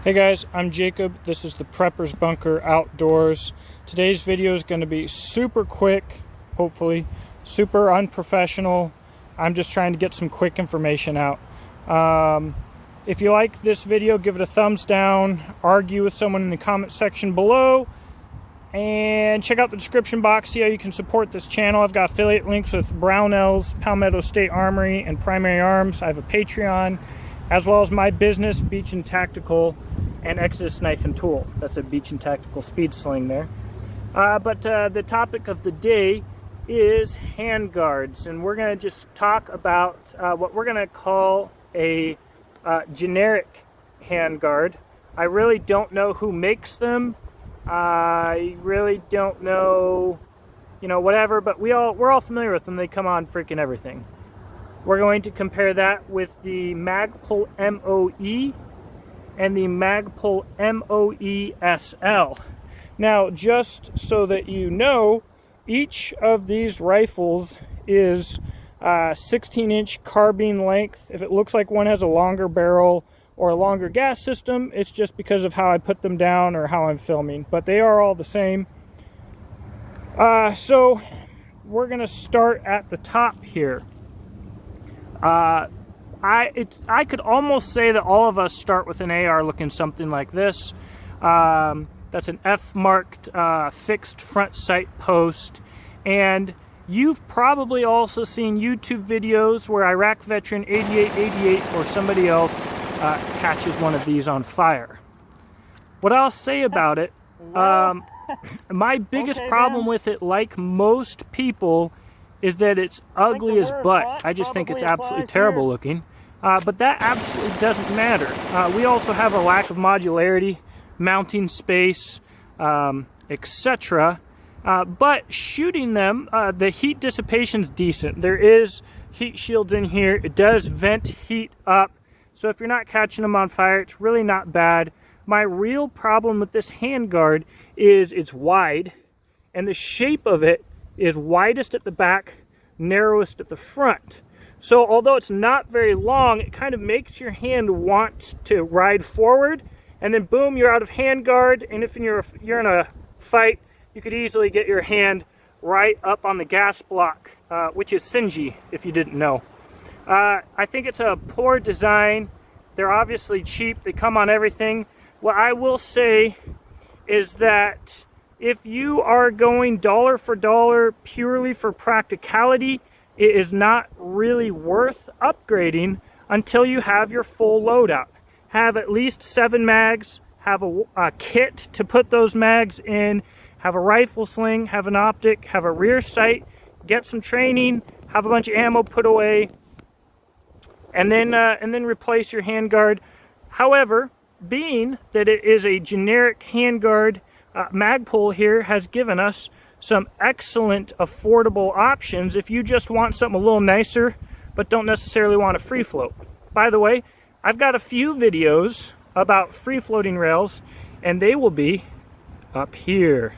Hey guys, I'm Jacob. This is the Prepper's Bunker Outdoors. Today's video is going to be super quick, hopefully, super unprofessional. I'm just trying to get some quick information out. If you like this video, give it a thumbs down, argue with someone in the comment section below, and check out the description box, see how you can support this channel. I've got affiliate links with Brownells, Palmetto State Armory, and Primary Arms. I have a Patreon, as well as my business, Beach and Tactical, and Exodus Knife and Tool. That's a Beach and Tactical speed sling there. But the topic of the day is handguards, and we're going to just talk about what we're going to call a generic handguard. I really don't know who makes them. I really don't know, whatever, but we're all familiar with them. They come on freaking everything. We're going to compare that with the Magpul Moe and the Magpul Moe Sl. Now, just so that you know, each of these rifles is 16-inch carbine length. If it looks like one has a longer barrel or a longer gas system, it's just because of how I put them down or how I'm filming. But they are all the same. So we're going to start at the top here. I could almost say that all of us start with an AR looking something like this. That's an F-marked fixed front sight post. And you've probably also seen YouTube videos where Iraq veteran 8888 or somebody else catches one of these on fire. What I'll say about it, my biggest problem with it, like most people, is that it's ugly as butt. I just think it's absolutely terrible looking. But that absolutely doesn't matter. We also have a lack of modularity, mounting space, etc. But shooting them, the heat dissipation's decent. There is heat shields in here. It does vent heat up. So if you're not catching them on fire, it's really not bad. My real problem with this handguard is it's wide, and the shape of it is widest at the back, narrowest at the front. So although it's not very long, it kind of makes your hand want to ride forward, and then boom, you're out of handguard. And if you're in a fight, you could easily get your hand right up on the gas block, which is singy, if you didn't know. I think it's a poor design. They're obviously cheap. They come on everything. What I will say is that if you are going dollar for dollar purely for practicality, it is not really worth upgrading until you have your full loadout. Have at least 7 mags, have a kit to put those mags in, have a rifle sling, have an optic, have a rear sight, get some training, have a bunch of ammo put away, and then replace your handguard. However, being that it is a generic handguard, Magpul here has given us some excellent affordable options if you just want something a little nicer but don't necessarily want a free float. By the way, I've got a few videos about free floating rails, and they will be up here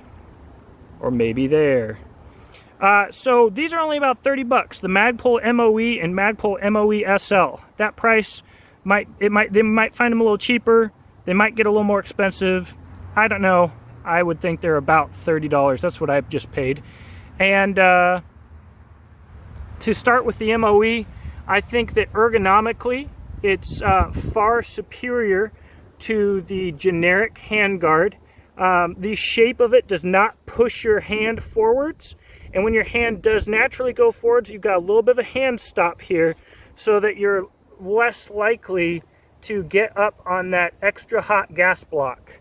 or maybe there. So these are only about 30 bucks, the Magpul Moe and Magpul Moe Sl. That price they might find them a little cheaper, they might get a little more expensive, I don't know. I would think they're about $30. That's what I've just paid. And to start with the Moe, I think that ergonomically, it's far superior to the generic handguard. The shape of it does not push your hand forwards. And when your hand does naturally go forwards, you've got a little bit of a hand stop here so that you're less likely to get up on that extra hot gas block.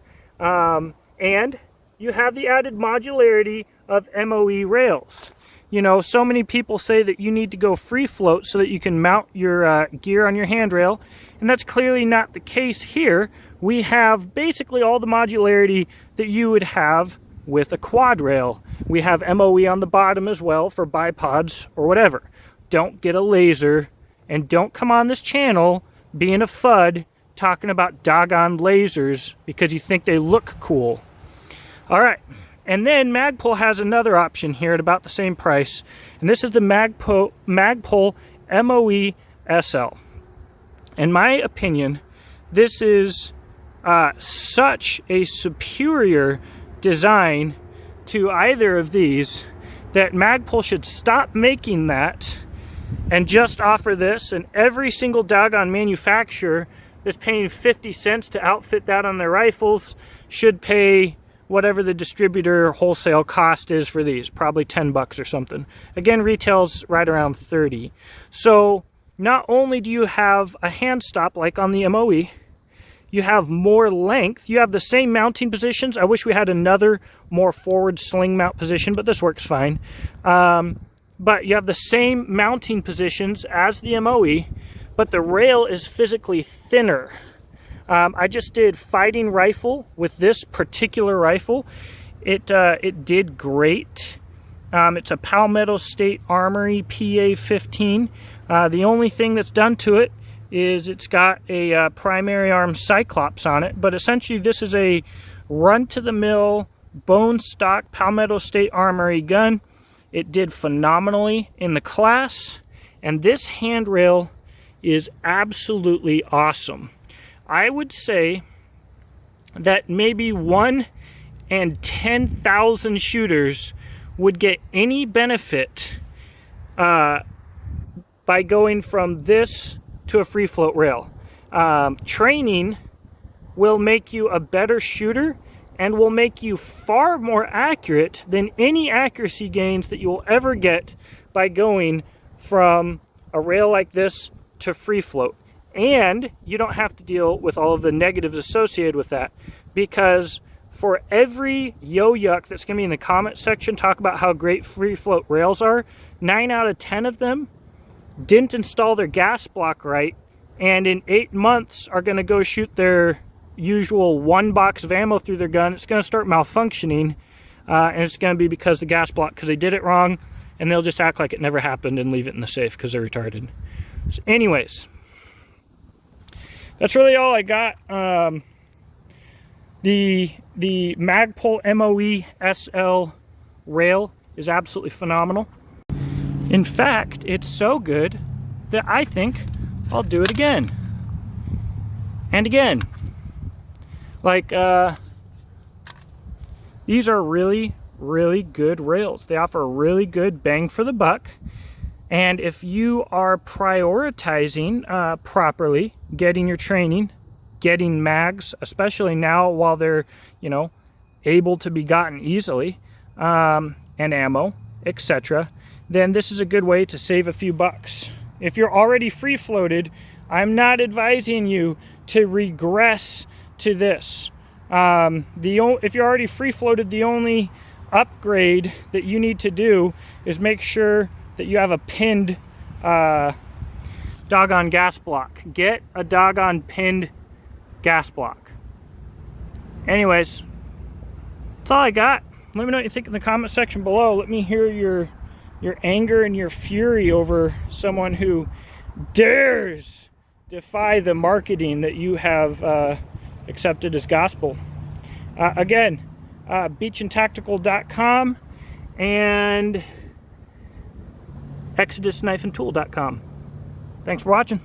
And you have the added modularity of Moe rails. So many people say that you need to go free float so that you can mount your gear on your handrail, and that's clearly not the case here. We have basically all the modularity that you would have with a quad rail. We have Moe on the bottom as well for bipods or whatever. Don't get a laser, and don't come on this channel being a FUD talking about doggone lasers because you think they look cool. Alright, and then Magpul has another option here at about the same price, and this is the Magpul Moe Sl. In my opinion, this is such a superior design to either of these that Magpul should stop making that and just offer this, and every single doggone manufacturer that's paying 50 cents to outfit that on their rifles should pay whatever the distributor wholesale cost is for these, probably 10 bucks or something. Again, retails right around 30. So not only do you have a hand stop like on the Moe, you have more length, you have the same mounting positions. I wish we had another more forward sling mount position, but this works fine. But you have the same mounting positions as the Moe, but the rail is physically thinner. I just did fighting rifle with this particular rifle. It did great. It's a Palmetto State Armory PA-15. The only thing that's done to it is it's got a primary arm Cyclops on it, but essentially this is a run-to-the-mill bone stock Palmetto State Armory gun. It did phenomenally in the class, and this handrail is absolutely awesome. I would say that maybe 1 in 10,000 shooters would get any benefit by going from this to a free float rail. Training will make you a better shooter and will make you far more accurate than any accuracy gains that you will ever get by going from a rail like this to free float. And you don't have to deal with all of the negatives associated with that, because for every yo-yuck that's going to be in the comment section talk about how great free float rails are, 9 out of 10 of them didn't install their gas block right, and in 8 months are going to go shoot their usual 1 box of ammo through their gun. It's going to start malfunctioning, and it's going to be because the gas block, because they did it wrong, and they'll just act like it never happened and leave it in the safe because they're retarded. So anyways, that's really all I got. The Magpul Moe Sl rail is absolutely phenomenal. In fact, it's so good that I think I'll do it again and again. Like, these are really, really good rails. They offer a really good bang for the buck. And if you are prioritizing properly, getting your training, getting mags, especially now while they're, you know, able to be gotten easily, and ammo, etc., then this is a good way to save a few bucks. If you're already free floated, I'm not advising you to regress to this. If you're already free floated, the only upgrade that you need to do is make sure that you have a pinned doggone gas block. Get a doggone pinned gas block. Anyways, that's all I got. Let me know what you think in the comment section below. Let me hear your anger and your fury over someone who dares defy the marketing that you have accepted as gospel. Again, beachandtactical.com and exodusknifeandtool.com. Thanks for watching.